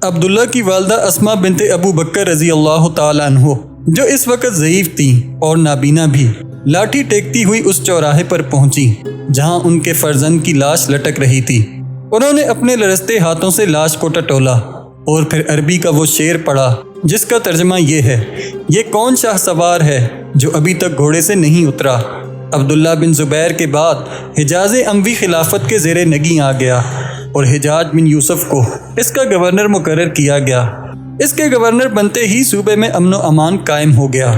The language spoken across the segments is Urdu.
عبداللہ کی والدہ اسما بنت ابو بکر رضی اللہ تعالیٰ عنہ، جو اس وقت ضعیف تھیں اور نابینا بھی، لاٹھی ٹیکتی ہوئی اس چوراہے پر پہنچی جہاں ان کے فرزند کی لاش لٹک رہی تھی۔ انہوں نے اپنے لرزتے ہاتھوں سے لاش کو ٹٹولا اور پھر عربی کا وہ شعر پڑھا جس کا ترجمہ یہ ہے: یہ کون شاہ سوار ہے جو ابھی تک گھوڑے سے نہیں اترا؟ عبداللہ بن زبیر کے بعد حجاز اموی خلافت کے زیر نگیں آ گیا اور حجاج بن یوسف کو اس کا گورنر مقرر کیا گیا۔ اس کے گورنر بنتے ہی صوبے میں امن و امان قائم ہو گیا۔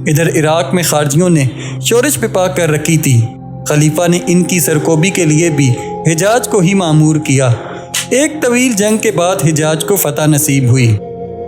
ادھر عراق میں خارجیوں نے شورش پپا کر رکھی تھی۔ خلیفہ نے ان کی سرکوبی کے لیے بھی حجاج کو ہی مامور کیا۔ ایک طویل جنگ کے بعد حجاج کو فتح نصیب ہوئی۔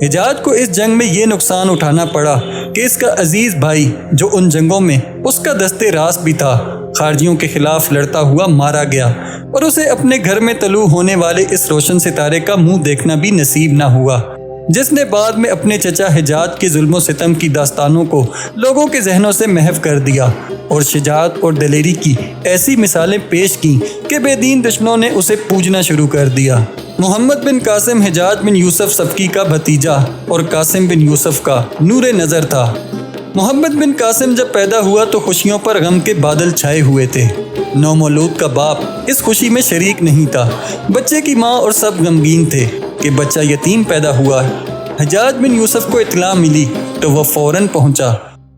حجاج کو اس جنگ میں یہ نقصان اٹھانا پڑا کہ اس کا عزیز بھائی جو ان جنگوں میں اس کا دستے راست بھی تھا، خارجیوں کے خلاف لڑتا ہوا مارا گیا اور اسے اپنے گھر میں طلوع ہونے والے اس روشن ستارے کا منہ دیکھنا بھی نصیب نہ ہوا، جس نے بعد میں اپنے چچا حجاج کے ظلم و ستم کی داستانوں کو لوگوں کے ذہنوں سے محو کر دیا اور شجاعت اور دلیری کی ایسی مثالیں پیش کیں کہ بے دین دشمنوں نے اسے پوجنا شروع کر دیا۔ محمد بن قاسم حجاج بن یوسف سبکی کا بھتیجا اور قاسم بن یوسف کا نور نظر تھا۔ محمد بن قاسم جب پیدا ہوا تو خوشیوں پر غم کے بادل چھائے ہوئے تھے۔ نومولود کا باپ اس خوشی میں شریک نہیں تھا۔ بچے کی ماں اور سب غمگین تھے کہ بچہ یتیم پیدا ہوا ہے۔ حجاج بن یوسف کو اطلاع ملی تو وہ فوراً پہنچا۔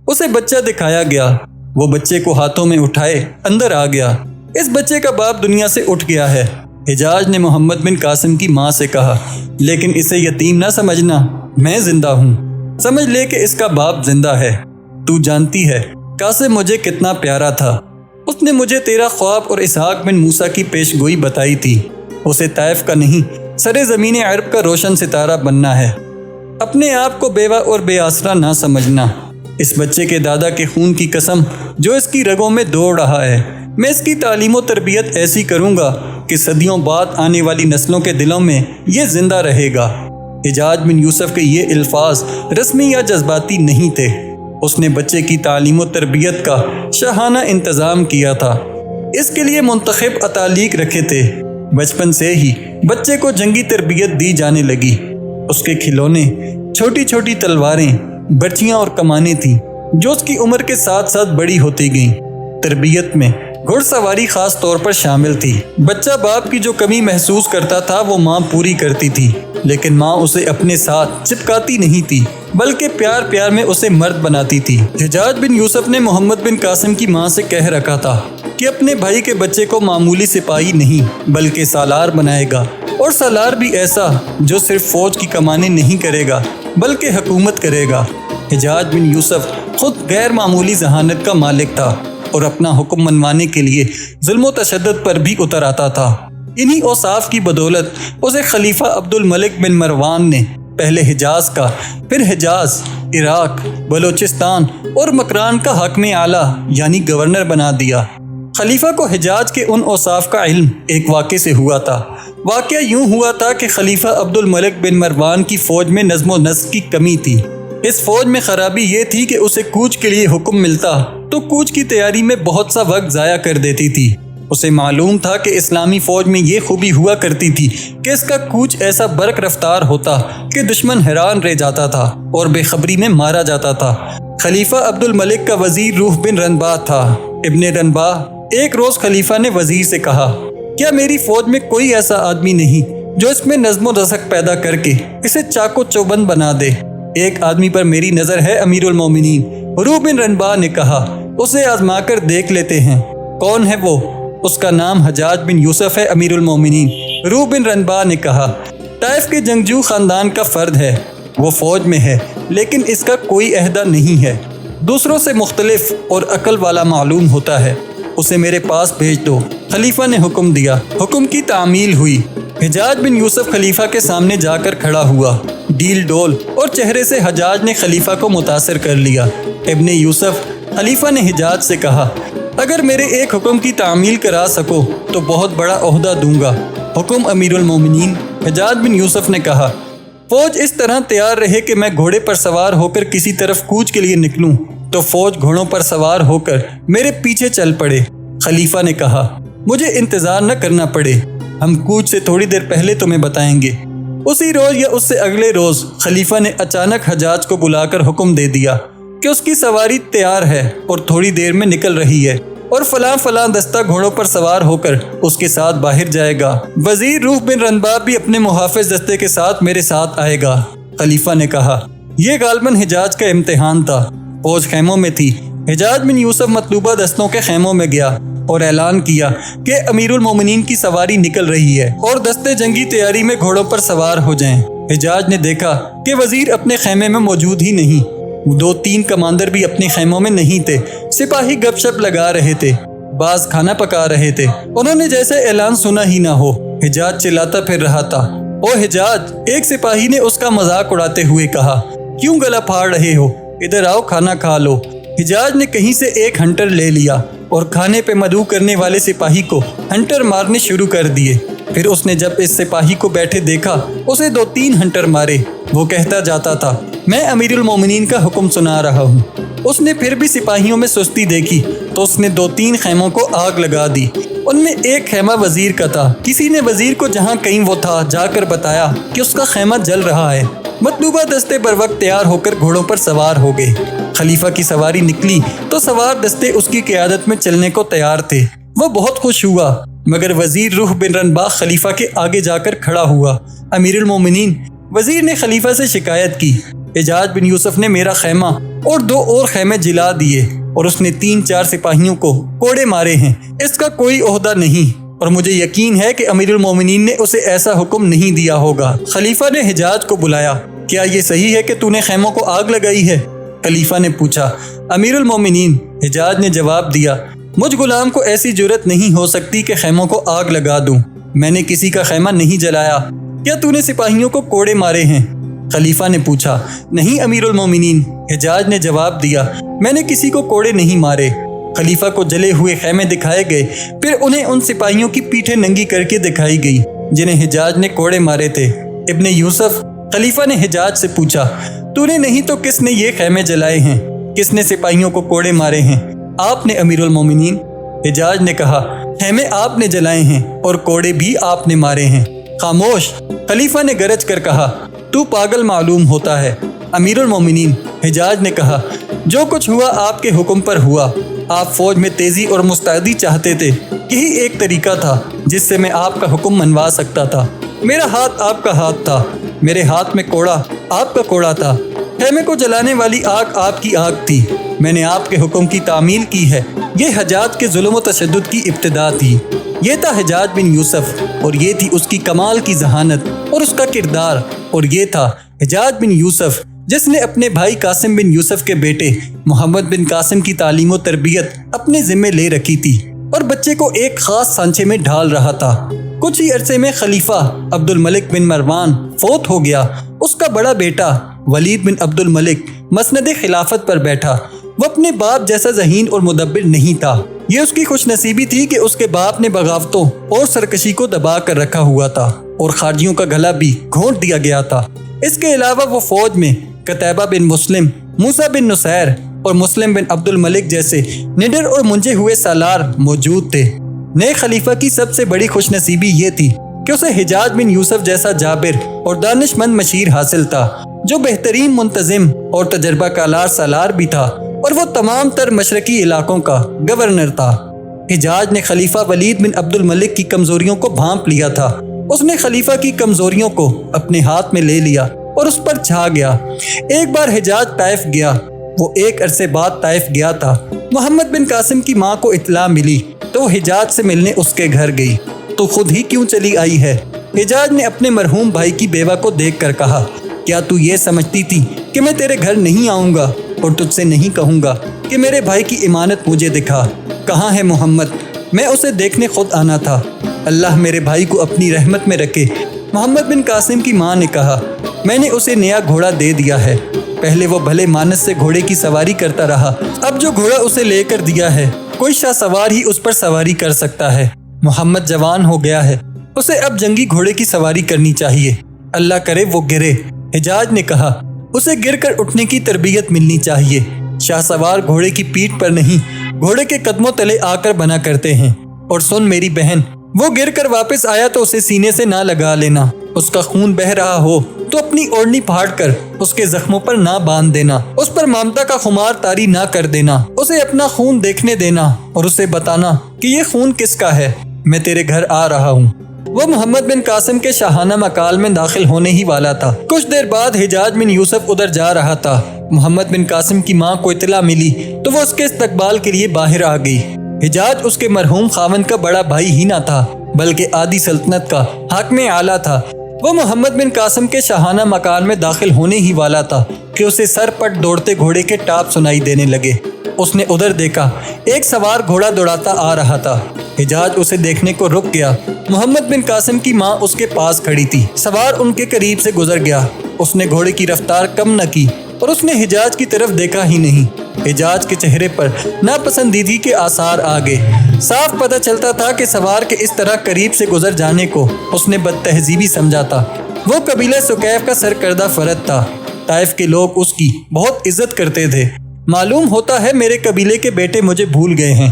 اسے بچہ دکھایا گیا۔ وہ بچے کو ہاتھوں میں اٹھائے اندر آ گیا۔ اس بچے کا باپ دنیا سے اٹھ گیا ہے۔ حجاج نے محمد بن قاسم کی ماں سے کہا، لیکن اسے یتیم نہ سمجھنا، میں زندہ ہوں، سمجھ لے کہ اس کا باپ زندہ ہے۔ تو جانتی ہے قاسم مجھے کتنا پیارا تھا۔ اس نے مجھے تیرا خواب اور اسحاق بن موسیٰ کی پیش گوئی بتائی تھی۔ اسے طائف کا نہیں، سرے زمین عرب کا روشن ستارہ بننا ہے۔ اپنے آپ کو بیوہ اور بے آسرا نہ سمجھنا۔ اس بچے کے دادا کے خون کی قسم جو اس کی رگوں میں دوڑ رہا ہے، میں اس کی تعلیم و تربیت ایسی کروں گا کہ صدیوں بعد آنے والی نسلوں کے دلوں میں یہ زندہ رہے گا۔ حجاج بن یوسف کے یہ الفاظ رسمی یا جذباتی نہیں تھے۔ اس نے بچے کی تعلیم و تربیت کا شاہانہ انتظام کیا تھا۔ اس کے لیے منتخب اتالیق رکھے تھے۔ بچپن سے ہی بچے کو جنگی تربیت دی جانے لگی۔ اس کے کھلونے چھوٹی چھوٹی تلواریں، برچیاں اور کمانیں تھیں جو اس کی عمر کے ساتھ ساتھ بڑی ہوتی گئیں۔ تربیت میں گھڑ سواری خاص طور پر شامل تھی۔ بچہ باپ کی جو کمی محسوس کرتا تھا وہ ماں پوری کرتی تھی، لیکن ماں اسے اپنے ساتھ چپکاتی نہیں تھی بلکہ پیار پیار میں اسے مرد بناتی تھی۔ حجاج بن یوسف نے محمد بن قاسم کی ماں سے کہہ رکھا تھا کہ اپنے بھائی کے بچے کو معمولی سپاہی نہیں بلکہ سالار بنائے گا، اور سالار بھی ایسا جو صرف فوج کی کمانیں نہیں کرے گا بلکہ حکومت کرے گا۔ حجاج بن یوسف خود غیر معمولی ذہانت کا مالک تھا اور اپنا حکم منوانے کے لیے ظلم و تشدد پر بھی اتر آتا تھا۔ انہی اوصاف کی بدولت اسے خلیفہ عبد الملک بن مروان نے پہلے حجاز کا، پھر حجاز، عراق، بلوچستان اور مکران کا حاکم اعلیٰ یعنی گورنر بنا دیا۔ خلیفہ کو حجاج کے ان اوصاف کا علم ایک واقعے سے ہوا تھا۔ واقعہ یوں ہوا تھا کہ خلیفہ عبد الملک بن مروان کی فوج میں نظم و نسق کی کمی تھی۔ اس فوج میں خرابی یہ تھی کہ اسے کوچ کے لیے حکم ملتا تو کوچ کی تیاری میں بہت سا وقت ضائع کر دیتی تھی۔ اسے معلوم تھا کہ اسلامی فوج میں یہ خوبی ہوا کرتی تھی کہ اس کا کوچ ایسا برق رفتار ہوتا کہ دشمن حیران رہ جاتا تھا اور بے خبری میں مارا جاتا تھا۔ خلیفہ عبد الملک کا وزیر روح بن رنبا تھا۔ ابن رنبا ایک روز خلیفہ نے وزیر سے کہا، کیا میری فوج میں کوئی ایسا آدمی نہیں جو اس میں نظم و نسق پیدا کر کے اسے چاق و چوبند بنا دے؟ ایک آدمی پر میری نظر ہے امیر المومنین۔ روح بن رنبا نے کہا، اسے آزما کر دیکھ لیتے ہیں۔ کون ہے وہ؟ اس کا نام حجاج بن یوسف ہے امیر المومنین۔ روح بن رنبا نے کہا، طائف کے جنگجو خاندان کا فرد ہے، وہ فوج میں ہے لیکن اس کا کوئی عہدہ نہیں ہے، دوسروں سے مختلف اور عقل والا معلوم ہوتا ہے، اسے میرے پاس بھیج دو۔ خلیفہ نے حکم دیا۔ حکم کی تعمیل ہوئی۔ حجاج بن یوسف خلیفہ کے سامنے جا کر کھڑا ہوا۔ ڈیل ڈول اور چہرے سے حجاج نے خلیفہ کو متاثر کر لیا۔ ابن یوسف، خلیفہ نے حجاج سے کہا، اگر میرے ایک حکم کی تعمیل کرا سکو تو بہت بڑا عہدہ دوں گا۔ حکم امیر المومنین۔ حجاج بن یوسف نے کہا، فوج اس طرح تیار رہے کہ میں گھوڑے پر سوار ہو کر کسی طرف کوچ کے لیے نکلوں تو فوج گھوڑوں پر سوار ہو کر میرے پیچھے چل پڑے۔ خلیفہ نے کہا، مجھے انتظار نہ کرنا پڑے، ہم کوچ سے تھوڑی دیر پہلے تمہیں بتائیں گے۔ اسی روز یا اس سے اگلے روز خلیفہ نے اچانک حجاج کو بلا کر حکم دے دیا کہ اس کی سواری تیار ہے اور تھوڑی دیر میں نکل رہی ہے اور فلاں فلاں دستہ گھوڑوں پر سوار ہو کر اس کے ساتھ باہر جائے گا۔ وزیر روح بن رنباب بھی اپنے محافظ دستے کے ساتھ میرے ساتھ آئے گا۔ خلیفہ نے کہا۔ یہ غالباً حجاج کا امتحان تھا۔ فوج خیموں میں تھی۔ حجاج بن یوسف مطلوبہ دستوں کے خیموں میں گیا اور اعلان کیا کہ امیر المومنین کی سواری نکل رہی ہے اور دستے جنگی تیاری میں گھوڑوں پر سوار ہو جائیں۔ حجاج نے دیکھا کہ وزیر اپنے خیمے میں موجود ہی نہیں۔ 2-3 کماندر بھی اپنے خیموں میں نہیں تھے۔ سپاہی گپ شپ لگا رہے تھے، بعض کھانا پکا رہے تھے۔ انہوں نے جیسے اعلان سنا ہی نہ ہو۔ حجاج چلاتا پھر رہا تھا۔ او حجاج، ایک سپاہی نے اس کا مذاق اڑاتے ہوئے کہا، کیوں گلا پھاڑ رہے ہو؟ ادھر آؤ، کھانا کھا لو۔ حجاج نے کہیں سے ایک ہنٹر لے لیا اور کھانے پہ مدعو کرنے والے سپاہی کو ہنٹر مارنے شروع کر دیے۔ پھر اس نے جب اس سپاہی کو بیٹھے دیکھا، اسے 2-3 ہنٹر مارے۔ وہ کہتا جاتا تھا، میں امیر المومنین کا حکم سنا رہا ہوں۔ اس نے پھر بھی سپاہیوں میں سستی دیکھی تو اس نے 2-3 خیموں کو آگ لگا دی۔ ان میں ایک خیمہ وزیر کا تھا۔ کسی نے وزیر کو جہاں کہیں وہ تھا جا کر بتایا کہ اس کا خیمہ جل رہا ہے۔ مطلوبہ دستے بر وقت تیار ہو کر گھوڑوں پر سوار ہو گئے۔ خلیفہ کی سواری نکلی تو سوار دستے اس کی قیادت میں چلنے کو تیار تھے۔ وہ بہت خوش ہوا، مگر وزیر روح بن رنباغ خلیفہ کے آگے جا کر کھڑا ہوا۔ امیر المومنین، وزیر نے خلیفہ سے شکایت کی، حجاج بن یوسف نے میرا خیمہ اور 2 اور خیمے جلا دیے اور اس نے 3-4 سپاہیوں کو کوڑے مارے ہیں۔ اس کا کوئی عہدہ نہیں اور مجھے یقین ہے کہ امیر المومنین نے اسے ایسا حکم نہیں دیا ہوگا۔ خلیفہ نے حجاج کو بلایا، کیا یہ صحیح ہے کہ تو نے خیموں کو آگ لگائی ہے؟ خلیفہ نے پوچھا۔ امیر المومنین، حجاج نے جواب دیا، مجھ غلام کو ایسی جرت نہیں ہو سکتی کہ خیموں کو آگ لگا دوں۔ میں نے کسی کا خیمہ نہیں جلایا۔ کیا تو نے سپاہیوں کو کوڑے مارے ہیں؟ خلیفہ نے پوچھا۔ نہیں امیر المومنین، حجاج نے جواب دیا، میں نے کسی کو کوڑے نہیں مارے۔ خلیفہ کو جلے ہوئے خیمے دکھائے گئے، پھر انہیں ان سپاہیوں کی پیٹھیں ننگی کر کے دکھائی گئی جنہیں حجاج نے کوڑے مارے تھے۔ ابن یوسف، خلیفہ نے حجاج سے پوچھا، تو نے نہیں تو کس نے یہ خیمے جلائے ہیں؟ کس نے سپاہیوں کو کوڑے مارے ہیں؟ آپ نے امیر المومنین۔ حجاج نے کہا، خیمے آپ نے جلائے ہیں اور کوڑے بھی آپ نے مارے ہیں۔ خاموش، خلیفہ نے گرج کر کہا، تو پاگل معلوم ہوتا ہے۔ امیر المومنین، حجاج نے کہا، جو کچھ ہوا آپ کے حکم پر ہوا۔ آپ فوج میں تیزی اور مستعدی چاہتے تھے، یہی ایک طریقہ تھا جس سے میں آپ کا حکم منوا سکتا تھا۔ میرا ہاتھ آپ کا ہاتھ تھا، میرے ہاتھ میں کوڑا آپ کا کوڑا تھا۔ خیمے کو جلانے والی آگ آپ کی آگ تھی۔ میں نے آپ کے حکم کی تعمیل کی ہے۔ یہ حجاج کے ظلم و تشدد کی ابتدا تھی۔ یہ تھا حجاج بن یوسف اور یہ تھی اس کی کمال کی ذہانت اور اس کا کردار، اور یہ تھا حجاج بن یوسف جس نے اپنے بھائی قاسم بن یوسف کے بیٹے محمد بن قاسم کی تعلیم و تربیت اپنے ذمے لے رکھی تھی اور بچے کو ایک خاص سانچے میں ڈھال رہا تھا۔ کچھ ہی عرصے میں خلیفہ عبد الملک بن مروان فوت ہو گیا۔ اس کا بڑا بیٹا ولید بن عبد الملک مسند خلافت پر بیٹھا۔ وہ اپنے باپ جیسا ذہین اور مدبر نہیں تھا۔ یہ اس کی خوش نصیبی تھی کہ اس کے باپ نے بغاوتوں اور سرکشی کو دبا کر رکھا ہوا تھا اور خارجیوں کا گلا بھی گھونٹ دیا گیا تھا۔ اس کے علاوہ وہ فوج میں قتیبہ بن مسلم، موسیٰ بن نصیر اور مسلم بن عبد الملک جیسے نڈر اور منجے ہوئے سالار موجود تھے۔ نئے خلیفہ کی سب سے بڑی خوش نصیبی یہ تھی کہ اسے حجاج بن یوسف جیسا جابر اور دانش مند مشیر حاصل تھا، جو بہترین منتظم اور تجربہ کار سالار بھی تھا، اور وہ تمام تر مشرقی علاقوں کا گورنر تھا۔ حجاج نے خلیفہ ولید بن عبد الملک کی کمزوریوں کو بھانپ لیا تھا۔ اس نے خلیفہ کی کمزوریوں کو اپنے ہاتھ میں لے لیا اور اس پر چھا گیا۔ ایک بار حجاج طائف گیا۔ وہ ایک عرصے بعد طائف گیا تھا۔ محمد بن قاسم کی ماں کو اطلاع ملی تو وہ حجاج سے ملنے اس کے گھر گئی۔ تو خود ہی کیوں چلی آئی ہے؟ حجاج نے اپنے مرحوم بھائی کی بیوہ کو دیکھ کر کہا، کیا تو یہ سمجھتی تھی کہ میں تیرے گھر نہیں آؤں گا اور تجھ سے نہیں کہوں گا کہ میرے بھائی کی امانت مجھے دکھا؟ کہاں ہے محمد؟ میں اسے دیکھنے خود آنا تھا۔ اللہ میرے بھائی کو اپنی رحمت میں رکھے۔ محمد بن قاسم کی ماں نے کہا، میں نے اسے نیا گھوڑا دے دیا ہے۔ پہلے وہ بھلے مانس سے گھوڑے کی سواری کرتا رہا، اب جو گھوڑا اسے لے کر دیا ہے کوئی شاہ سوار ہی اس پر سواری کر سکتا ہے۔ محمد جوان ہو گیا ہے، اسے اب جنگی گھوڑے کی سواری کرنی چاہیے۔ اللہ کرے وہ گرے۔ حجاج نے کہا، اسے گر کر اٹھنے کی تربیت ملنی چاہیے۔ شاہ سوار گھوڑے کی پیٹھ پر نہیں، گھوڑے کے قدموں تلے آ کر بنا کرتے ہیں۔ اور سن میری بہن، وہ گر کر واپس آیا تو اسے سینے سے نہ لگا لینا، اس کا خون بہ رہا ہو تو اپنی اوڑھنی پھاڑ کر اس کے زخموں پر نہ باندھ دینا، اس پر ممتا کا خمار طاری نہ کر دینا، اسے اپنا خون دیکھنے دینا اور اسے بتانا کہ یہ خون کس کا ہے، میں تیرے گھر آ رہا ہوں۔ وہ محمد بن قاسم کے شاہانہ مقال میں داخل ہونے ہی والا تھا۔ کچھ دیر بعد حجاج بن یوسف ادھر جا رہا تھا۔ محمد بن قاسم کی ماں کو اطلاع ملی تو وہ اس کے استقبال کے لیے باہر آ گئی۔ حجاج اس کے مرحوم خاوند کا بڑا بھائی ہی نہ تھا بلکہ آدھی سلطنت کا حاکم اعلیٰ تھا۔ وہ محمد بن قاسم کے شاہانہ مکان میں داخل ہونے ہی والا تھا کہ اسے سر پٹ دوڑتے گھوڑے کے ٹاپ سنائی دینے لگے۔ اس نے ادھر دیکھا، ایک سوار گھوڑا دوڑاتا آ رہا تھا۔ حجاج اسے دیکھنے کو رک گیا۔ محمد بن قاسم کی ماں اس کے پاس کھڑی تھی۔ سوار ان کے قریب سے گزر گیا۔ اس نے گھوڑے کی رفتار کم نہ کی اور اس نے حجاج کی طرف دیکھا ہی نہیں۔ حجاج کے چہرے پر ناپسندیدگی کے آثار آ گئے۔ صاف پتہ چلتا تھا کہ سوار کے اس طرح قریب سے گزر جانے کو اس نے بد تہذیبی سمجھا تھا۔ وہ قبیلہ سکیف کا سرکردہ فرد تھا۔ طائف کے لوگ اس کی بہت عزت کرتے تھے۔ معلوم ہوتا ہے میرے قبیلے کے بیٹے مجھے بھول گئے ہیں۔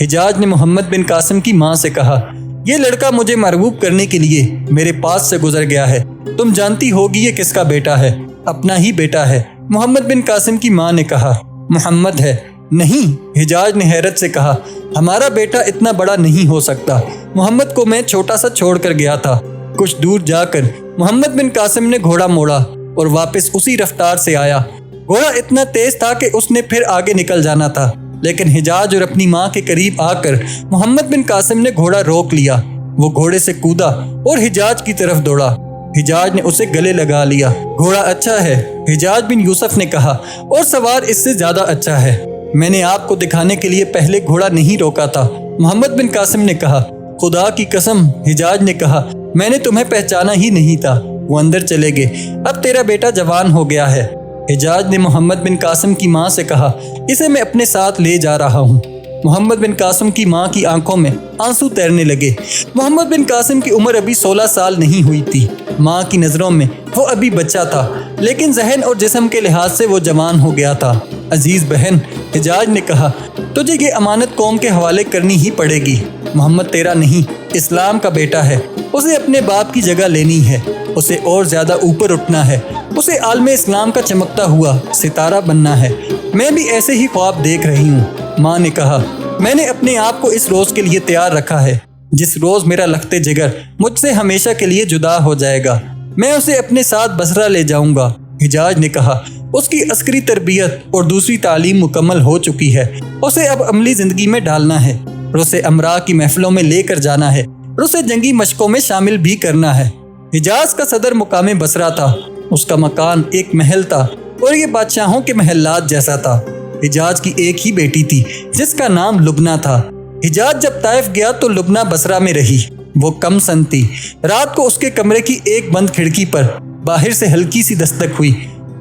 حجاج نے محمد بن قاسم کی ماں سے کہا، یہ لڑکا مجھے مرغوب کرنے کے لیے میرے پاس سے گزر گیا ہے۔ تم جانتی ہوگی یہ کس کا بیٹا ہے؟ اپنا ہی بیٹا ہے۔ محمد بن قاسم کی ماں نے کہا، محمد ہے۔ نہیں، حجاج نے حیرت سے کہا، ہمارا بیٹا اتنا بڑا نہیں ہو سکتا۔ محمد کو میں چھوٹا سا چھوڑ کر گیا تھا۔ کچھ دور جا کر محمد بن قاسم نے گھوڑا موڑا اور واپس اسی رفتار سے آیا۔ گھوڑا اتنا تیز تھا کہ اس نے پھر آگے نکل جانا تھا، لیکن حجاج اور اپنی ماں کے قریب آ کر محمد بن قاسم نے گھوڑا روک لیا۔ وہ گھوڑے سے کودا اور حجاج کی طرف دوڑا۔ حجاج نے اسے گلے لگا لیا۔ گھوڑا اچھا ہے، حجاج بن یوسف نے کہا، اور سوار اس سے زیادہ اچھا ہے۔ میں نے آپ کو دکھانے کے لیے پہلے گھوڑا نہیں روکا تھا۔ محمد بن قاسم نے کہا، خدا کی قسم۔ حجاج نے کہا، میں نے تمہیں پہچانا ہی نہیں تھا۔ وہ اندر چلے گئے۔ اب تیرا بیٹا جوان ہو گیا ہے۔ حجاج نے محمد بن قاسم کی ماں سے کہا، اسے میں اپنے ساتھ لے جا رہا ہوں۔ محمد بن قاسم کی ماں کی آنکھوں میں آنسو تیرنے لگے۔ محمد بن قاسم کی عمر ابھی 16 سال نہیں ہوئی تھی۔ ماں کی نظروں میں وہ ابھی بچہ تھا، لیکن ذہن اور جسم کے لحاظ سے وہ جوان ہو گیا تھا۔ عزیز بہن، حجاج نے کہا، تجھے یہ امانت قوم کے حوالے کرنی ہی پڑے گی۔ محمد تیرا نہیں، اسلام کا بیٹا ہے۔ اسے اپنے باپ کی جگہ لینی ہے، اسے اور زیادہ اوپر اٹھنا ہے، اسے عالم اسلام کا چمکتا ہوا ستارہ بننا ہے۔ میں بھی ایسے ہی خواب دیکھ رہی ہوں۔ ماں نے کہا، میں نے اپنے آپ کو اس روز کے لیے تیار رکھا ہے جس روز میرا لختے جگر مجھ سے ہمیشہ کے لیے جدا ہو جائے گا۔ میں اسے اپنے ساتھ بصرہ لے جاؤں گا۔ حجاج نے کہا، اس کی عسکری تربیت اور دوسری تعلیم مکمل ہو چکی ہے، اسے اب عملی زندگی میں ڈالنا ہے، اور اسے امراء کی محفلوں میں لے کر جانا ہے، اور اسے جنگی مشقوں میں شامل بھی کرنا ہے۔ حجاز کا صدر مقام بصرہ تھا۔ اس کا مکان ایک محل تھا اور یہ بادشاہوں کے محلات جیسا تھا۔ حجاج کی ایک ہی بیٹی تھی جس کا نام لبنہ تھا۔ حجاج جب طائف گیا تو لبنہ بصرہ میں رہی۔ وہ کم سن تھی۔ رات کو اس کے کمرے کی ایک بند کھڑکی پر باہر سے ہلکی سی دستک ہوئی۔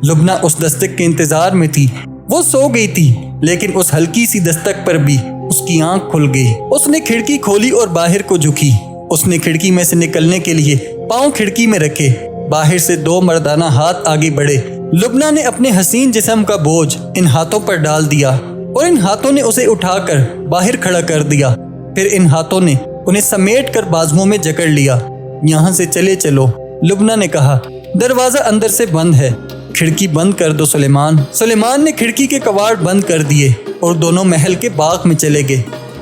لبنہ اس دستک کے انتظار میں تھی۔ وہ سو گئی تھی، لیکن اس ہلکی سی دستک پر بھی اس کی آنکھ کھل گئی۔ اس نے کھڑکی کھولی اور باہر کو جھکی۔ اس نے کھڑکی میں سے نکلنے کے لیے پاؤں کھڑکی میں رکھے۔ باہر سے 2 مردانہ ہاتھ آگے بڑھے۔ لبنہ نے اپنے حسین جسم کا بوجھ ان ہاتھوں پر ڈال دیا اور ان ہاتھوں نے اسے اٹھا کر باہر کھڑا کر دیا۔ پھر ان ہاتھوں نے انہیں سمیٹ کر بازوؤں میں جکڑ لیا۔ یہاں سے چلے چلو، لبنہ نے کہا۔ دروازہ اندر سے بند ہے، کھڑکی بند کر دو سلیمان۔ سلیمان نے کھڑکی کے کواڑ بند کر دیے اور دونوں محل کے باغ میں چلے گئے۔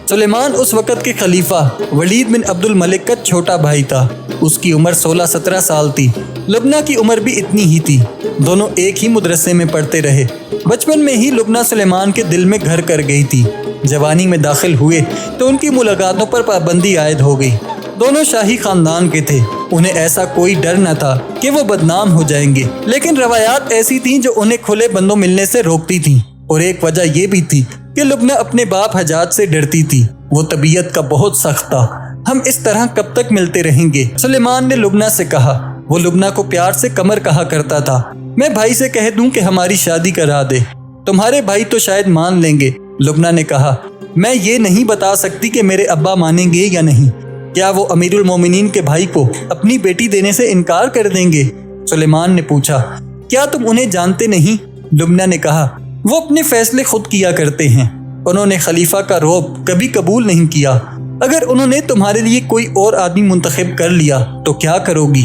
سلیمان اس وقت کے خلیفہ ولید بن عبد الملک کا چھوٹا بھائی تھا۔ اس کی عمر 16-17 سال تھی۔ لبنہ کی عمر بھی اتنی ہی تھی۔ دونوں ایک ہی مدرسے میں پڑھتے رہے۔ بچپن میں ہی لبنہ سلیمان کے دل میں گھر کر گئی تھی۔ جوانی میں داخل ہوئے تو ان کی ملاقاتوں پر پابندی عائد ہو گئی۔ دونوں شاہی خاندان کے تھے، انہیں ایسا کوئی ڈر نہ تھا کہ وہ بدنام ہو جائیں گے، لیکن روایات ایسی تھیں جو انہیں کھلے بندوں ملنے سے روکتی تھیں، اور ایک وجہ یہ بھی تھی کہ لبنہ اپنے باپ حجاج سے ڈرتی تھی۔ وہ طبیعت کا بہت سخت تھا۔ ہم اس طرح کب تک ملتے رہیں گے؟ سلیمان نے لبنہ سے کہا۔ وہ لبنہ کو پیار سے قمر کہا کرتا تھا۔ میں بھائی سے کہہ دوں کہ ہماری شادی کرا دے، تمہارے بھائی تو شاید مان لیں گے۔ لبنہ نے کہا، میں یہ نہیں بتا سکتی کہ میرے ابا مانیں گے یا نہیں۔ کیا وہ امیر المومنین کے بھائی کو اپنی بیٹی دینے سے انکار کر دیں گے؟ سلیمان نے پوچھا۔ کیا تم انہیں جانتے نہیں؟ لبنہ نے کہا، وہ اپنے فیصلے خود کیا کرتے ہیں۔ انہوں نے خلیفہ کا رعب کبھی قبول نہیں کیا۔ اگر انہوں نے تمہارے لیے کوئی اور آدمی منتخب کر لیا تو کیا کرو گی؟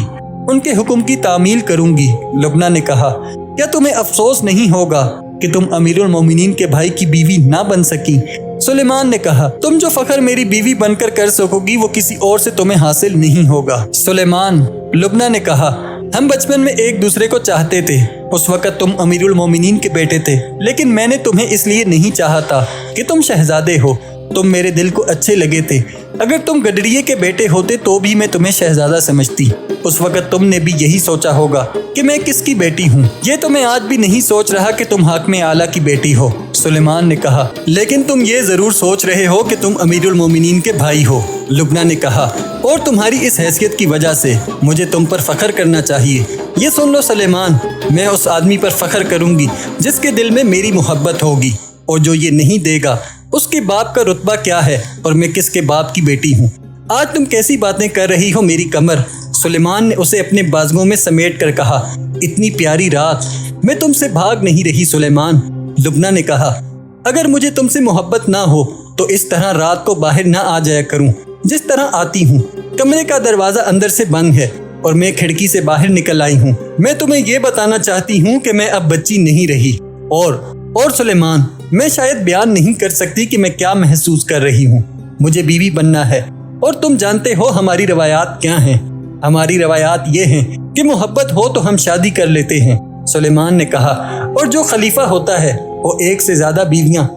ان کے حکم کی تعمیل کروں گی۔ لبنہ نے کہا کیا تمہیں افسوس نہیں ہوگا کہ تم امیر المومنین کے بھائی کی بیوی نہ بن سکی؟ سلیمان نے کہا تم جو فخر میری بیوی بن کر سکو گی وہ کسی اور سے تمہیں حاصل نہیں ہوگا۔ سلیمان، لبنہ نے کہا ہم بچپن میں ایک دوسرے کو چاہتے تھے، اس وقت تم امیر المومنین کے بیٹے تھے، لیکن میں نے تمہیں اس لیے نہیں چاہا تھا کہ تم شہزادے ہو، تم میرے دل کو اچھے لگے تھے۔ اگر تم گڈریے کے بیٹے ہوتے تو بھی میں تمہیں شہزادہ سمجھتی۔ اس وقت تم نے بھی یہی سوچا ہوگا کہ میں کس کی بیٹی ہوں، یہ تو میں آج بھی نہیں سوچ رہا کہ تم حاکم اعلیٰ کی بیٹی ہو۔ سلیمان نے کہا لیکن تم یہ ضرور سوچ رہے ہو کہ تم امیر المومنین کے بھائی ہو۔ لبنہ نے کہا اور تمہاری اس حیثیت کی وجہ سے مجھے تم پر فخر کرنا چاہیے۔ یہ سن لو سلیمان، میں اس آدمی پر فخر کروں گی جس کے دل میں میری محبت ہوگی، اور جو یہ نہیں دے گا اس کے باپ کا رتبہ کیا ہے اور میں کس کے باپ کی بیٹی ہوں۔ آج تم کیسی باتیں کر رہی ہو میری قمر؟ سلیمان نے اسے اپنے بازوؤں میں سمیٹ کر کہا اتنی پیاری رات، میں تم سے بھاگ نہیں رہی سلیمان۔ لبنہ نے کہا اگر مجھے تم سے محبت نہ ہو تو اس طرح رات کو باہر نہ آ جایا کروں جس طرح آتی ہوں۔ کمرے کا دروازہ اندر سے بند ہے اور میں کھڑکی سے باہر نکل آئی ہوں۔ میں تمہیں یہ بتانا چاہتی ہوں کہ میں اب بچی نہیں رہی، اور سلیمان، میں شاید بیان نہیں کر سکتی کہ میں کیا محسوس کر رہی ہوں۔ مجھے بیوی بننا ہے، اور تم جانتے ہو ہماری روایات کیا ہیں۔ ہماری روایات یہ ہیں کہ محبت ہو تو ہم شادی کر لیتے ہیں۔ سلیمان نے کہا اور جو خلیفہ ہوتا ہے وہ ایک سے زیادہ بیویاں۔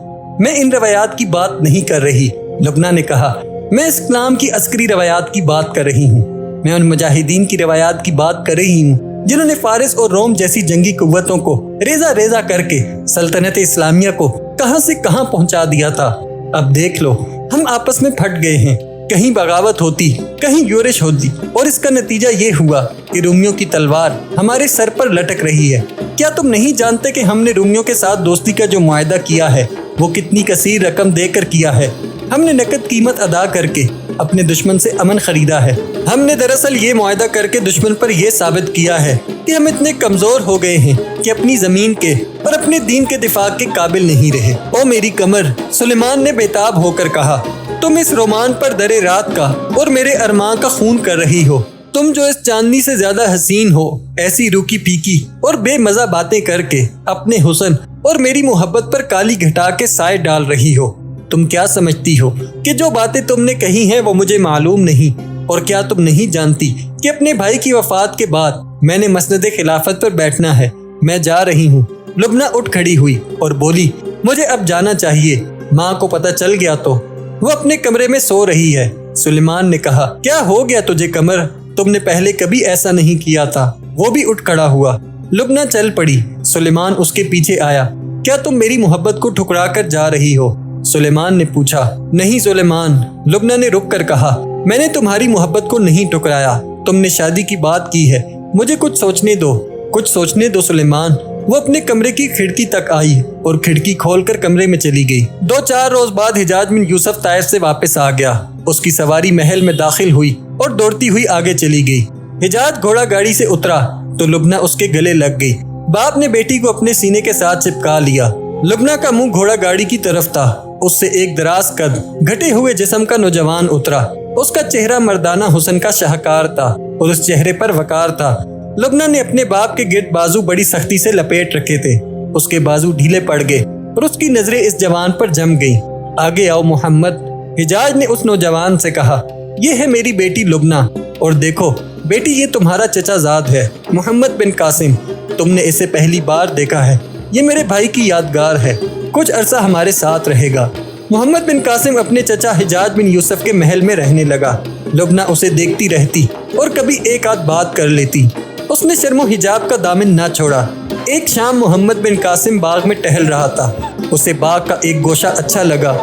میں ان روایات کی بات نہیں کر رہی۔ لبنہ نے کہا میں اسلام کی عسکری روایات کی بات کر رہی ہوں۔ میں ان مجاہدین کی روایات کی بات کر رہی ہوں جنہوں نے فارس اور روم جیسی جنگی قوتوں کو ریزہ ریزہ کر کے سلطنت اسلامیہ کو کہاں سے کہاں پہنچا دیا تھا۔ اب دیکھ لو ہم آپس میں پھٹ گئے ہیں، کہیں بغاوت ہوتی، کہیں یورش ہوتی، اور اس کا نتیجہ یہ ہوا کہ رومیوں کی تلوار ہمارے سر پر لٹک رہی ہے۔ کیا تم نہیں جانتے کہ ہم نے رومیوں کے ساتھ دوستی کا جو معاہدہ کیا ہے وہ کتنی کثیر رقم دے کر کیا ہے؟ ہم نے نقد قیمت ادا کر کے اپنے دشمن سے امن خریدا ہے۔ ہم نے دراصل یہ معاہدہ کر کے دشمن پر یہ ثابت کیا ہے کہ ہم اتنے کمزور ہو گئے ہیں کہ اپنی زمین کے اور اپنے دین کے دفاع کے قابل نہیں رہے۔ او میری قمر، سلیمان نے بےتاب ہو کر کہا، تم اس رومان پر درے رات کا اور میرے ارمان کا خون کر رہی ہو۔ تم جو اس چاندنی سے زیادہ حسین ہو، ایسی روکی پھیکی اور بے مزہ باتیں کر کے اپنے حسن اور میری محبت پر کالی گھٹا کے سائے ڈال رہی ہو۔ تم کیا سمجھتی ہو کہ جو باتیں تم نے کہی ہیں وہ مجھے معلوم نہیں؟ اور کیا تم نہیں جانتی کہ اپنے بھائی کی وفات کے بعد میں نے مسند خلافت پر بیٹھنا ہے؟ میں جا رہی ہوں۔ لبنہ اٹھ کھڑی ہوئی اور بولی مجھے اب جانا چاہیے، ماں کو پتہ چل گیا تو وہ اپنے کمرے میں سو رہی ہے۔ سلیمان نے کہا کیا ہو گیا تجھے قمر؟ تم نے پہلے کبھی ایسا نہیں کیا تھا۔ وہ بھی اٹھ کھڑا ہوا۔ لبنہ چل پڑی۔ سلیمان اس کے پیچھے آیا۔ کیا تم میری محبت کو ٹھکرا کر جا رہی ہو؟ سلیمان نے پوچھا۔ نہیں سلیمان، لبنہ نے رک کر کہا، میں نے تمہاری محبت کو نہیں ٹکرایا۔ تم نے شادی کی بات کی ہے، مجھے کچھ سوچنے دو سلیمان۔ وہ اپنے کمرے کی کھڑکی تک آئی اور کھڑکی کھول کر کمرے میں چلی گئی۔ 2-4 روز بعد حجاج بن یوسف طائف سے واپس آ گیا۔ اس کی سواری محل میں داخل ہوئی اور دوڑتی ہوئی آگے چلی گئی۔ حجاج گھوڑا گاڑی سے اترا تو لبنہ اس کے گلے لگ گئی۔ باپ نے بیٹی کو اپنے سینے کے ساتھ چپکا لیا۔ لبنہ کا منہ گھوڑا گاڑی کی طرف تھا۔ اس سے ایک دراز قد، گھٹے ہوئے جسم کا نوجوان اترا۔ اس کا چہرہ مردانہ حسن کا شاہکار تھا اور اس چہرے پر وقار تھا۔ لبنہ نے اپنے باپ کے گرد بازو بڑی سختی سے لپیٹ رکھے تھے۔ اس کے بازو ڈھیلے پڑ گئے اور اس کی نظریں اس جوان پر جم گئیں۔ آگے آؤ محمد، حجاج نے اس نوجوان سے کہا۔ یہ ہے میری بیٹی لبنہ، اور دیکھو بیٹی یہ تمہارا چچا زاد ہے محمد بن قاسم۔ تم نے اسے پہلی بار دیکھا ہے، یہ میرے بھائی کی یادگار ہے، کچھ عرصہ ہمارے ساتھ رہے گا۔ محمد بن قاسم اپنے چچا حجاج بن یوسف کے محل میں رہنے لگا۔ لبنہ اسے دیکھتی رہتی اور کبھی ایک آدھ بات کر لیتی۔ اس نے شرم و حجاب کا دامن نہ چھوڑا۔ ایک شام محمد بن قاسم باغ میں ٹہل رہا تھا۔ اسے باغ کا ایک گوشہ اچھا لگا